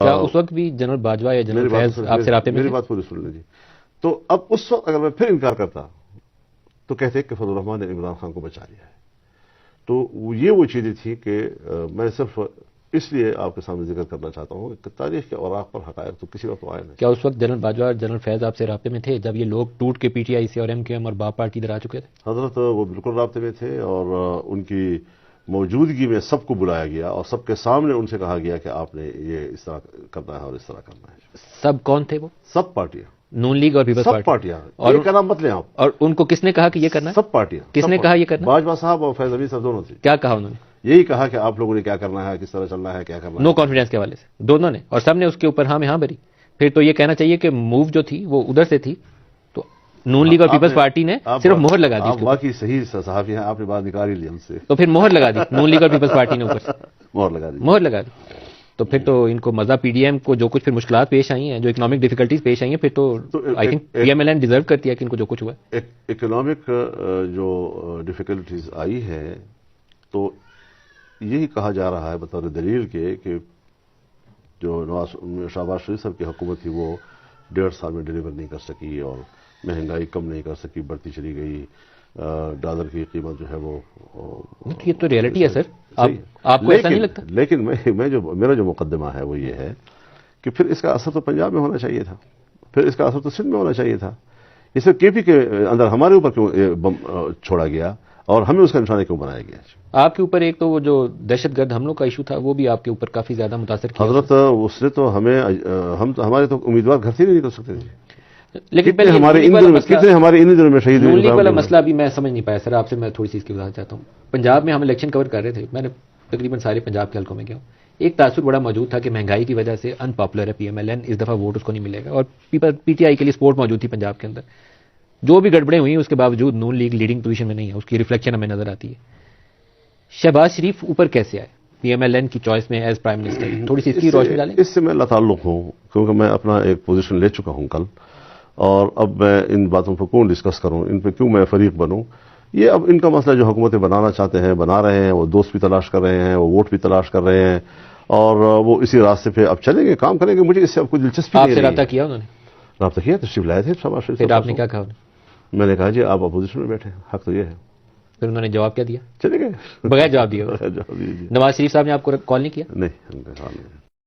کیا اس وقت بھی جنرل باجوہ یا جنرل فیض آپ سے رابطے میں میری بات پوری سن لیں جی. تو اب اس وقت اگر میں پھر انکار کرتا تو کہتے کہ فضل الرحمان نے عمران خان کو بچا لیا ہے. تو یہ وہ چیزیں تھیں کہ میں صرف اس لیے آپ کے سامنے ذکر کرنا چاہتا ہوں کہ تاریخ کے اوراق پر حقائق تو کسی وقت آئے نہیں. کیا اس وقت جنرل باجوہ اور جنرل فیض آپ سے رابطے میں تھے جب یہ لوگ ٹوٹ کے پی ٹی آئی سے اور ایم کیو ایم اور باپ پارٹی ادھر آ چکے تھے؟ حضرت وہ بالکل رابطے میں تھے اور ان کی موجودگی میں سب کو بلایا گیا اور سب کے سامنے ان سے کہا گیا کہ آپ نے یہ اس طرح کرنا ہے اور اس طرح کرنا ہے. سب کون تھے وہ؟ سب پارٹیاں, نون لیگ اور پیپلز سب پارٹی. پارٹیاں. اور یہ کا نام مت لیں آپ. اور ان کو کس نے کہا کہ یہ کرنا ہے؟ سب پارٹیاں. کس نے کہا یہ کرنا؟ باجوہ صاحب اور فیض حمید صاحب دونوں تھے. کیا کہا انہوں نے؟ یہی کہا کہ آپ لوگوں نے کیا کرنا ہے, کس طرح چلنا ہے, کیا کرنا ہے. نو کانفیڈنس کے حوالے سے دونوں نے, اور سب نے اس کے اوپر ہاں میں ہاں بھری. پھر تو یہ کہنا چاہیے کہ موو جو تھی وہ ادھر سے تھی, تو نون لیگ اور پیپلز پارٹی نے صرف مہر لگا دی. آپ واقعی صحیح صحافی ہیں, آپ نے بات نکال ہی لی ہم سے. تو پھر مہر لگا دی نون لیگ اور پیپلز پارٹی نے اوپر سے مہر لگا دی. تو پھر تو ان کو مزہ پی ڈی ایم کو جو کچھ پھر مشکلات پیش آئی ہیں, جو اکنامک ڈیفیکلٹیز پیش آئی ہیں, پھر تو I think P M L N deserve کرتی ہے کہ ان کو جو کچھ ہوا ہے. اکنامک جو ڈیفیکلٹیز آئی ہے تو یہی کہا جا رہا ہے بطور دلیل کے کہ جو شہباز شریف صاحب کی حکومت تھی وہ 1.5 سال میں ڈیلیور نہیں کر سکی اور مہنگائی کم نہیں کر سکی, بڑھتی چلی گئی. ڈالر کی قیمت جو ہے وہ یہ تو ریئلٹی ہے سر, آپ کو ایسا نہیں لگتا؟ لیکن میرا جو مقدمہ ہے وہ یہ ہے کہ پھر اس کا اثر تو پنجاب میں ہونا چاہیے تھا, پھر اس کا اثر تو سندھ میں ہونا چاہیے تھا. اس میں کے پی کے اندر ہمارے اوپر کیوں بم چھوڑا گیا اور ہمیں اس کا نشانہ کیوں بنایا گیا؟ آپ کے اوپر ایک تو وہ جو دہشت گرد حملوں کا ایشو تھا وہ بھی آپ کے اوپر کافی زیادہ متاثر کیا. حضرت اس نے تو ہمارے تو امیدوار گھر سے نہیں نکل سکتے تھے. لیکن کتنے ہمارے ان دنوں میں شہید ہوئے والا مسئلہ ابھی میں سمجھ نہیں پایا سر. آپ سے میں تھوڑی سی اس کی وضاحت چاہتا ہوں. پنجاب میں ہم الیکشن کور کر رہے تھے, میں نے تقریباً سارے پنجاب کے حلقوں میں گیا ہوں. ایک تاثر بڑا موجود تھا کہ مہنگائی کی وجہ سے ان پاپولر ہے پی ایم ایل این, اس دفعہ ووٹ اس کو نہیں ملے گا, اور پی ٹی آئی کے لیے سپورٹ موجود تھی پنجاب کے اندر. جو بھی گڑبڑیں ہوئی اس کے باوجود نون لیگ لیڈنگ پوزیشن میں نہیں ہے, اس کی ریفلیکشن ہمیں نظر آتی ہے. شہباز شریف اوپر کیسے آئے پی ایم ایل این کی چوائس میں ایز پرائم منسٹر؟ تھوڑی سی اس کی روشنی ڈالیں. اس سے میں لاتعلق ہوں کیونکہ میں اپنا ایک پوزیشن لے چکا ہوں کل, اور اب میں ان باتوں پر کیوں ڈسکس کروں, ان پہ کیوں میں فریق بنوں. یہ اب ان کا مسئلہ جو حکومتیں بنانا چاہتے ہیں بنا رہے ہیں, وہ دوست بھی تلاش کر رہے ہیں, وہ ووٹ بھی تلاش کر رہے ہیں, اور وہ اسی راستے پہ اب چلیں گے, کام کریں گے. مجھے اس سے اب کوئی دلچسپی نہیں. آپ سے رابطہ کیا انہوں نے؟ رابطہ کیا, تشریف لائے تھے شہباز شریف. پھر آپ نے کیا کہا؟ میں نے کہا جی آپ اپوزیشن میں بیٹھے, حق تو یہ ہے. پھر انہوں نے جواب کیا دیا؟ چلے گئے بغیر جواب دیے. نواز شریف صاحب نے آپ کو کال نہیں کیا؟ نہیں, ہم نے کال نہیں.